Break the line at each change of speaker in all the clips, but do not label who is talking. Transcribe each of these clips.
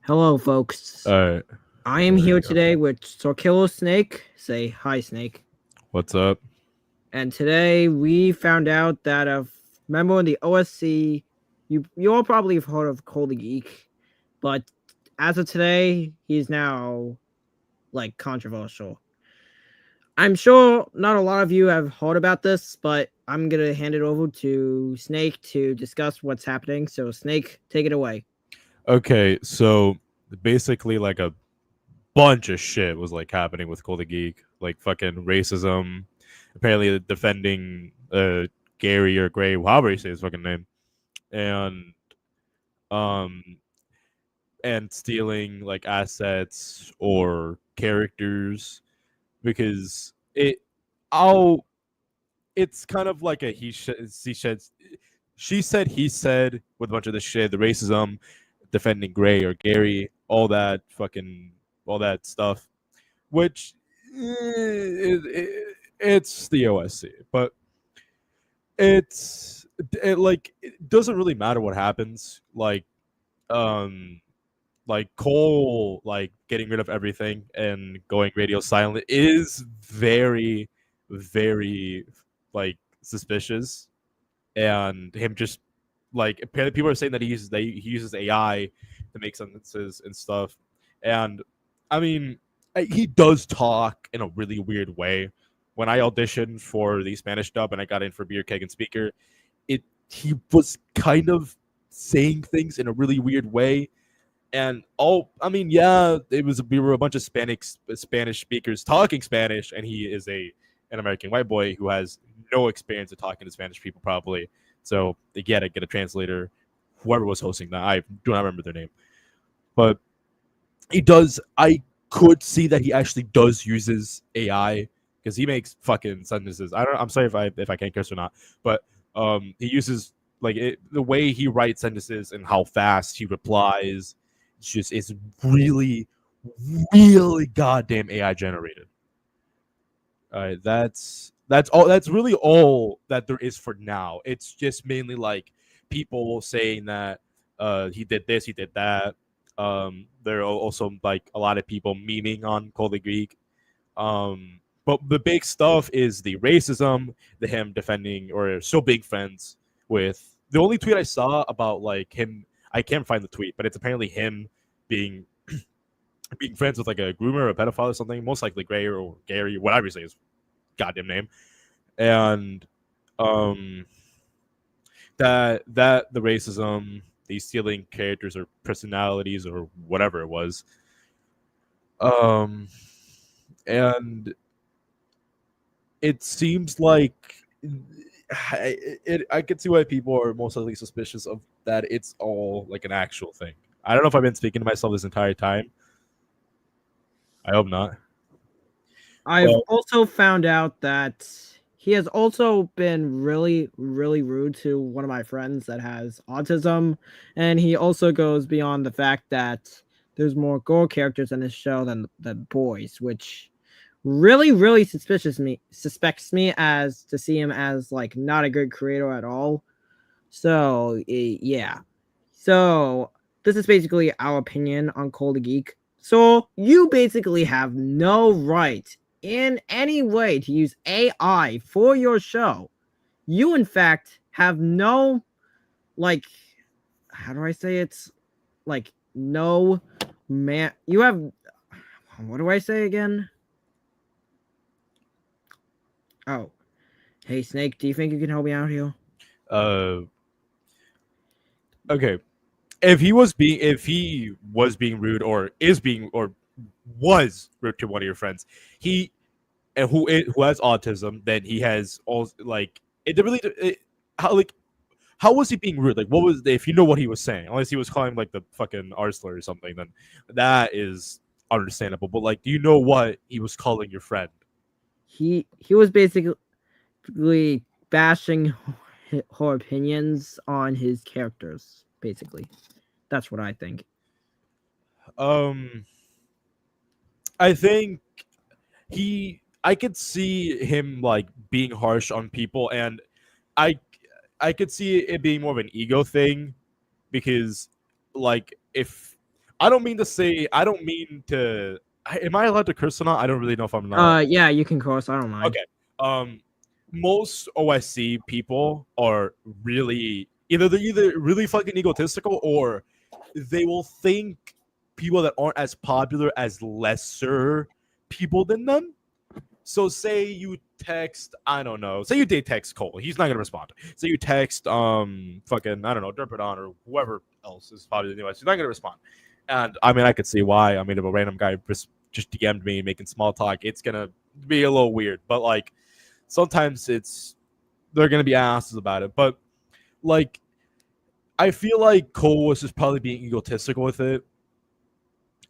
Hello, folks.
Alright,
I am
there
here
we go.
today with SirKillerSnake. Say hi, Snake.
What's up?
And today we found out that a member in the OSC, you all probably have heard of Call the Geek, but as of today, he's now like controversial. I'm sure not a lot of you have heard about this, but I'm gonna hand it over to Snake to discuss what's happening. So, Snake, take it away.
Okay, so basically, like a bunch of shit was like happening with Call the Geek, like fucking racism, apparently defending Gary or Gray, however you say his fucking name, and um and stealing like assets or characters because I'll it's kind of like a she said he said with a bunch of this shit, the racism, defending Gray or Gary, all that stuff, which it's the OSC, but it doesn't really matter what happens. Um like Cole like getting rid of everything and going radio silent is very, very like suspicious, and him just like apparently people are saying that he uses AI to make sentences and stuff, and I mean he does talk in a really weird way. When I auditioned for the Spanish dub and I got in for Beer Keg and Speaker, it he was kind of saying things in a really weird way, and I mean, yeah, we were a bunch of Spanish speakers talking Spanish, and he is an American white boy who has no experience of talking to Spanish people, probably. So they get a translator, whoever was hosting that. I do not remember their name, but he does. I could see that he actually does uses AI because he makes fucking sentences. I'm sorry if I can't curse or not, but he uses the way he writes sentences and how fast he replies. It's really, really goddamn AI generated. All right, that's all. That's really all that there is for now. It's just mainly like people saying that he did this, he did that. There are also like a lot of people memeing on Call the Greek. But the big stuff is the racism, the him defending or still being friends with. The only tweet I saw about like him, I can't find the tweet, but it's apparently him being being friends with like a groomer or a pedophile or something, most likely Gray or Gary, whatever you say his goddamn name, and um that the racism, the stealing characters or personalities or whatever it was, um and it seems like I could see why people are most likely suspicious of that. It's all like an actual thing. I don't know if I've been speaking to myself this entire time. I hope not.
I've
But
also found out that he has also been really, really rude to one of my friends that has autism, and he also goes beyond the fact that there's more girl characters in this show than boys, which really, really suspects me as to see him as like not a good creator at all. So yeah, so this is basically our opinion on Call the Geek. So you basically have no right in any way to use AI for your show. You in fact have no like how do I say it's like no man you have what do I say again? Oh, hey Snake, do you think you can help me out here?
uh okay, if he was being rude or is being or was rude to one of your friends, he and who has autism, then he has all like it really how like how was he being rude? Like what was if you know what he was saying? Unless he was calling like the fucking R slur or something, then that is understandable. But like, do you know what he was calling your friend?
He was basically bashing her opinions on his characters. Basically, that's what I think.
Um, I think I could see him like being harsh on people, and I I could see it being more of an ego thing because like if I don't mean to say. I don't mean to. Am I allowed to curse or not? I don't really know if I'm not.
Yeah, you can curse. I don't mind.
Okay. Um, most OSC people are really they're either really fucking egotistical or they will think people that aren't as popular as lesser people than them. So say you text, I don't know, say you did text Cole, he's not gonna respond. Say you text fucking I don't know, Derpidon or whoever else is popular in the US, he's not gonna respond. And I mean I could see why. I mean if a random guy just DM'd me making small talk, it's gonna be a little weird. But like sometimes they're gonna be asses about it. But like I feel like Cole was just probably being egotistical with it.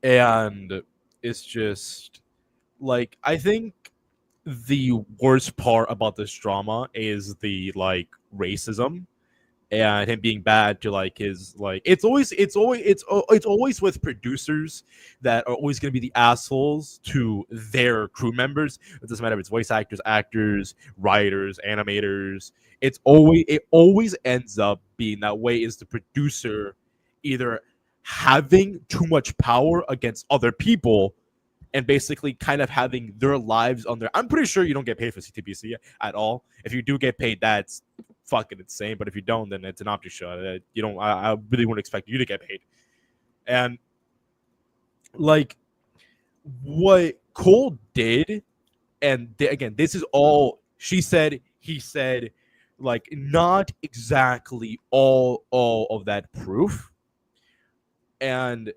And it's just like I think the worst part about this drama is the like racism and him being bad to like his like it's always with producers that are always going to be the assholes to their crew members. It doesn't matter if it's voice actors, actors, writers, animators. It always ends up being that way. Is the producer either having too much power against other people and basically kind of having their lives on their. I'm pretty sure you don't get paid for CTBC at all. If you do get paid, that's fucking insane. But if you don't, then it's an optic shot. You don't. I really wouldn't expect you to get paid. And like what Cole did, and again, this is all she said. He said, like not exactly all of that proof, and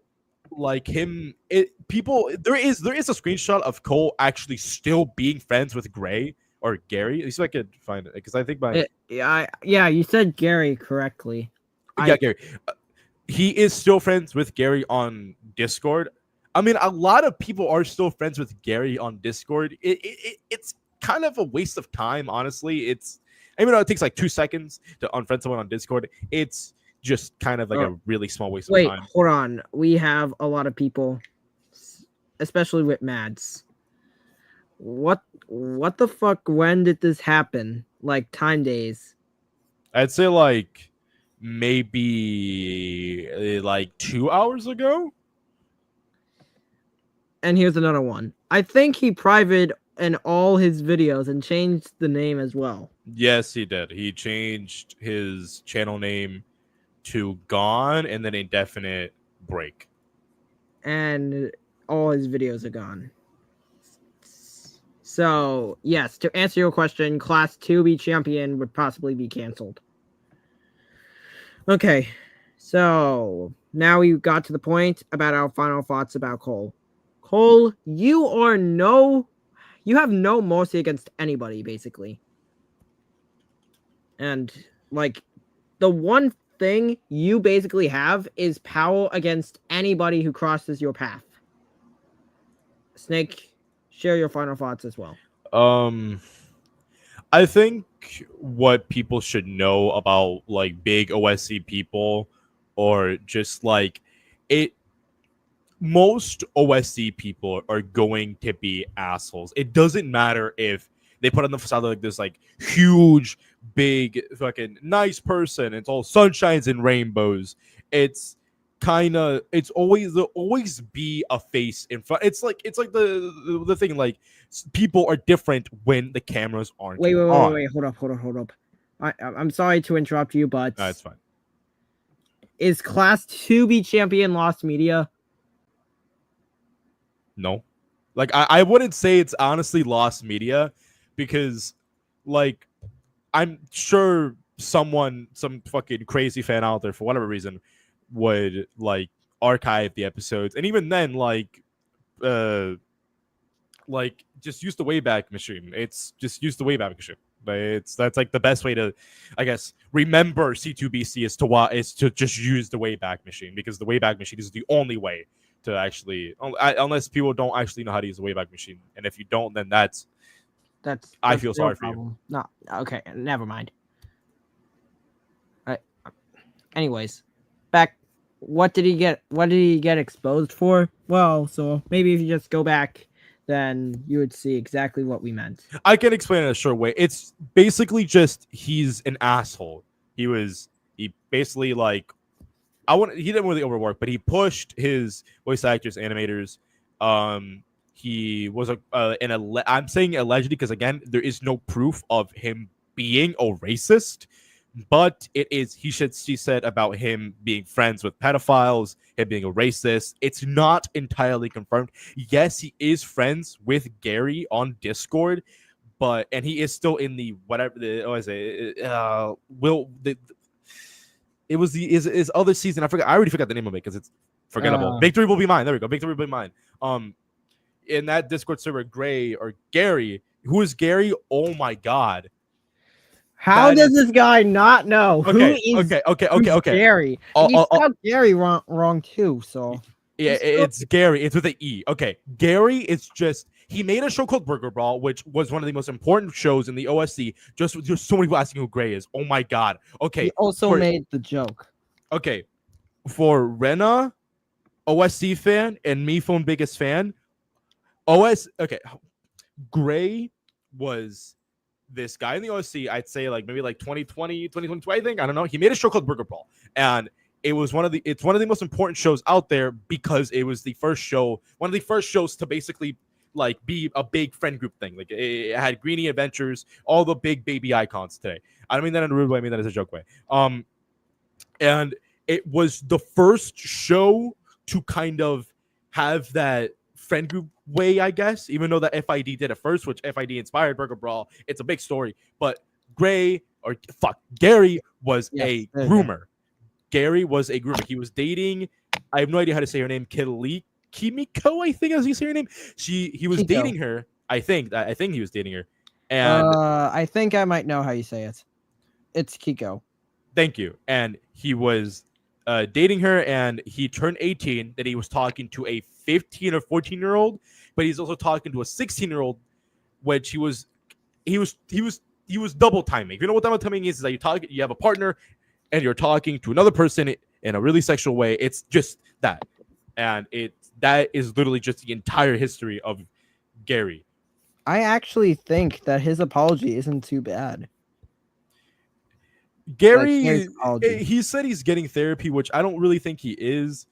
like him it people there is a screenshot of Cole actually still being friends with Gray or Gary. At least I could find it because I think my
Yeah, you said Gary correctly.
yeah, Gary. He is still friends with Gary on Discord. I mean, a lot of people are still friends with Gary on Discord. It's kind of a waste of time, honestly. It's even though it takes like 2 seconds to unfriend someone on Discord, it's just kind of like a really small waste of
Wait,
time.
hold on. We have a lot of people, especially with Mads. What the fuck? When did this happen? Like time days?
I'd say like maybe like 2 hours ago.
And here's another one. I think he private in all his videos and changed the name as well.
Yes, he did. He changed his channel name to Gone and then Indefinite Break.
And all his videos are gone. So, yes, to answer your question, Class 2B champion would possibly be canceled. Okay, so now we got to the point about our final thoughts about Cole. Cole, you have no mercy against anybody, basically. And, like, the one thing you basically have is power against anybody who crosses your path. Snake, share your final thoughts as well.
I think what people should know about like big OSC people or just like it most OSC people are going to be assholes. It doesn't matter if they put on the facade like this like huge, big, fucking nice person. It's all sunshines and rainbows. It's there'll always be a face in front. It's like the thing like people are different when the cameras aren't
Wait,
on.
hold up. I'm sorry to interrupt you, but
That's fine.
is Class 2B champion lost media?
No. Like I wouldn't say it's honestly lost media because like I'm sure some fucking crazy fan out there for whatever reason would like archive the episodes and even then just use the Wayback Machine. It's just use the Wayback Machine. That's like the best way to, I guess, remember C2BC is to just use the Wayback Machine because the Wayback Machine is the only way to actually unless people don't actually know how to use the Wayback Machine, and if you don't, then I feel sorry for you.
No, okay, never mind. Right. Anyways, back. What did he get? What did he get exposed for? Well, so maybe if you just go back, then you would see exactly what we meant.
I can explain it in a short way. It's basically just he's an asshole. He basically like he didn't really overwork, but he pushed his voice actors, animators. He was I'm saying allegedly because again, there is no proof of him being a racist, but it is she said about him being friends with pedophiles, him being a racist. It's not entirely confirmed. Yes, he is friends with Gary on Discord, and he is still in the whatever the what is it? Will the it was his other season. I already forgot the name of it because it's forgettable. Victory will be mine. There we go. Victory will be mine. In that Discord server, Gary, who is Gary? Oh my god.
How does this guy not know who is Gary? And you spelled Gary wrong too, so
yeah, it's Gary. It's with an E. Okay, Gary is just he made a show called Burger Brawl, which was one of the most important shows in the OSC. Just so many people asking who Gray is. Oh my god. Okay.
He also made the joke.
Okay, for Rena, OSC fan, and me, phone biggest fan. Okay, Gray was this guy in the OSC, I'd say like maybe like 2020, 2022, I think. I don't know. He made a show called Burger Brawl. And it's one of the most important shows out there because it was one of the first shows to basically like be a big friend group thing. Like it had Greenie Adventures, all the big baby icons today. I don't mean that in a rude way, I mean that as a joke way. And it was the first show to kind of have that friend group way, I guess, even though the FID did it first, which FID inspired Burger Brawl. It's a big story. But Gary was a groomer. Gary was a groomer. He was dating, I have no idea how to say her name, Kimiko, I think, as you say her name. He was dating her. I think he was dating her. And
I think I might know how you say it. It's Kiko.
Thank you. And he was dating her, and he turned 18. That he was talking to a 15 or 14-year-old, but he's also talking to a 16-year-old, which he was double timing. If you know what double timing is that you have a partner, and you're talking to another person in a really sexual way. It's just that, and that is literally just the entire history of Gary.
I actually think that his apology isn't too bad.
Gary, he said he's getting therapy, which I don't really think he is.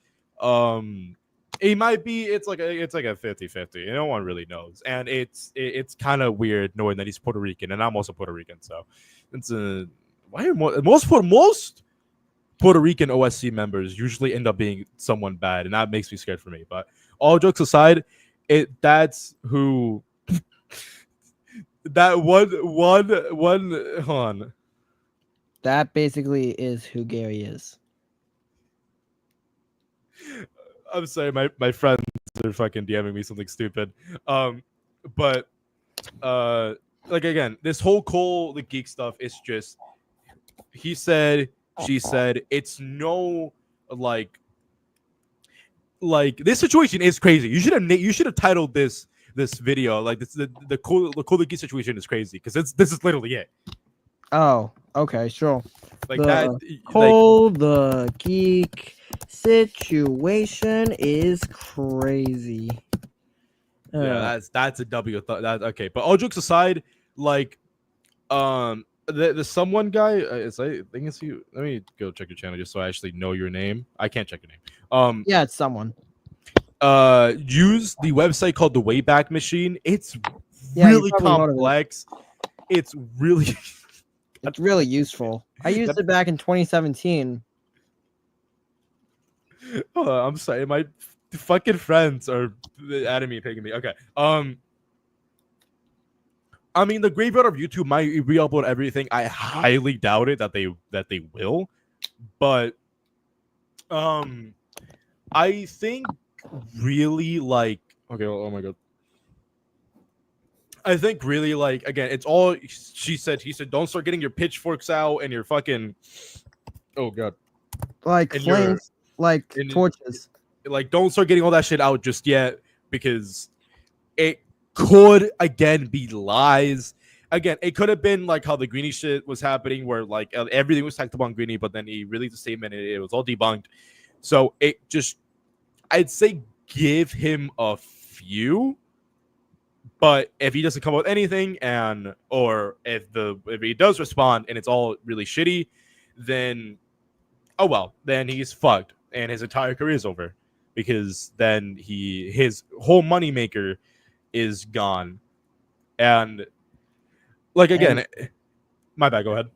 He might be. It's like a 50-50. No one really knows, and it's kind of weird knowing that he's Puerto Rican, and I'm also Puerto Rican. So it's why are most Puerto Rican OSC members usually end up being someone bad, and that makes me scared for me. But all jokes aside, that's who that one hold on.
That basically is who Gary is.
I'm sorry, my friends are fucking DMing me something stupid. But like again, this whole the Geek stuff is just he said, she said. It's no like this situation is crazy. You should have titled this video like this the cool the Geek situation is crazy because this is literally it.
Oh, okay, sure.
Like
the Geek situation is crazy.
Yeah, that's a W. That okay, but all jokes aside, like, the someone guy I think it's you. Let me go check your channel just so I actually know your name. I can't check your name.
Yeah, it's someone.
Use the website called the Wayback Machine. It's really complex. It's really.
It's really useful. I used it back in 2017.
Oh, I'm sorry. My fucking friends are adding me, picking me. Okay. I mean, the graveyard of YouTube might re-upload everything. I highly doubt it that they will, but I think really like okay. Oh my god. I think really like again, it's all she said. He said, "Don't start getting your pitchforks out and your fucking oh god,
like flames, like torches.
Like don't start getting all that shit out just yet because it could again be lies. Again, it could have been like how the Greenie shit was happening, where like everything was tacked upon Greenie, but then he released a statement and it was all debunked. So it just, I'd say, give him a few. But if he doesn't come out with anything, or if he does respond and it's all really shitty, then oh well, then he's fucked and his entire career is over because then his whole moneymaker is gone. And like
And
again, my bad. Go ahead.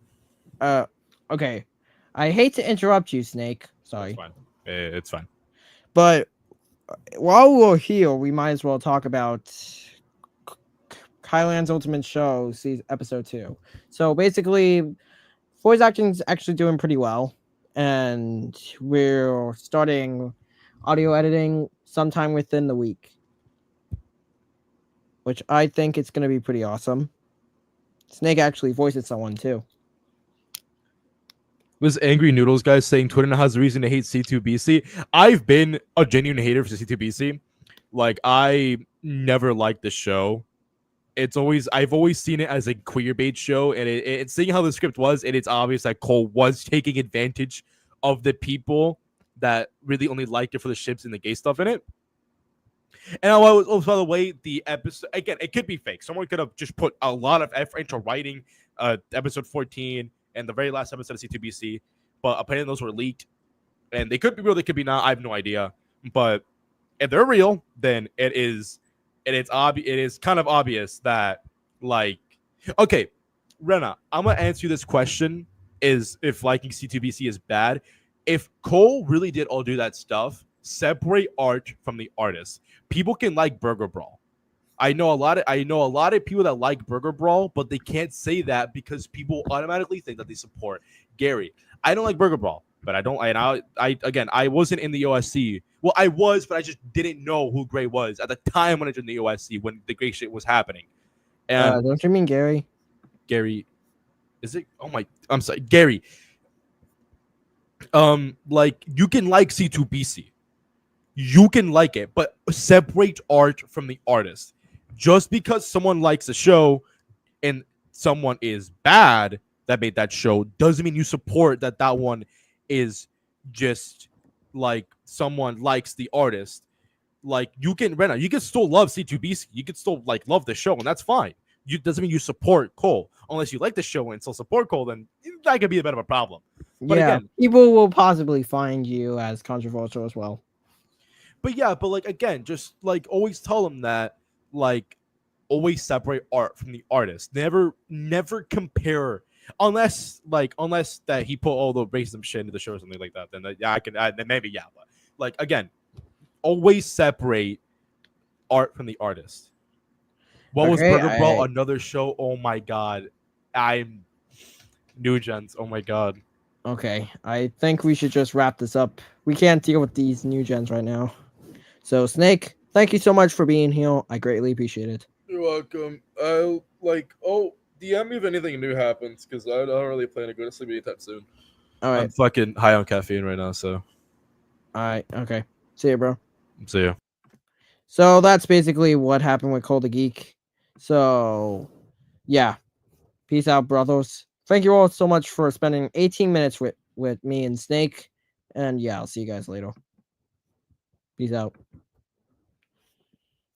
uh, okay, I hate to interrupt you, Snake.
No, it's
Sorry,
fine. It's fine.
but while we're here, we might as well talk about Kylan's Ultimate Show, season episode 2. So basically, voice acting's actually doing pretty well, and we're starting audio editing sometime within the week, which I think it's going to be pretty awesome. Snake actually voices someone too.
Was Angry Noodles guys saying Twitter now has a reason to hate C2BC? I've been a genuine hater for C2BC. Like I never liked the show. I've always seen it as a queer bait show, and it's seeing how the script was, and it's obvious that Cole was taking advantage of the people that really only liked it for the ships and the gay stuff in it. And by the way, the episode again, it could be fake. Someone could have just put a lot of effort into writing episode 14 and the very last episode of C2BC, but apparently those were leaked, and they could be real, they could be not. I have no idea, but if they're real, then it is. It is kind of obvious that, like, okay, Rena, I'm gonna answer you this question: is if liking C2BC is bad? If Cole really did all do that stuff, separate art from the artist. People can like Burger Brawl. I know a lot of people that like Burger Brawl, but they can't say that because people automatically think that they support Gary. I don't like Burger Brawl, but I wasn't in the OSC. Well, I was, but I just didn't know who Gray was at the time when I joined the OSC when the Gray shit was happening. And
Don't you mean Gary?
Gary, is it? Oh my, I'm sorry, Gary. Like you can like C2BC, you can like it, but separate art from the artist. Just because someone likes a show and someone is bad that made that show doesn't mean you support that one is just like someone likes the artist. Like you can still love C2BC, you can still like love the show, and that's fine. You doesn't mean you support Cole unless you like the show and still support Cole. Then that could be a bit of a problem. But
Yeah,
again,
people will possibly find you as controversial as well.
but yeah, but like again, just like always tell them that like always separate art from the artist. Never compare unless that he put all the racism shit into the show or something like that. Then then maybe yeah, but like again, always separate art from the artist. What was Burger Brawl? Another show? Oh my god, I'm New Gens. Oh my god.
Okay, I think we should just wrap this up. We can't deal with these new gens right now. So, Snake, thank you so much for being here. I greatly appreciate it.
You're welcome. DM me if anything new happens because I don't really plan to go to sleep anytime soon.
All right.
I'm fucking high on caffeine right now, so.
All right. Okay. See you, bro.
See ya.
So that's basically what happened with Call the Geek. So, yeah. Peace out, brothers. Thank you all so much for spending 18 minutes with me and Snake. And yeah, I'll see you guys later. Peace out.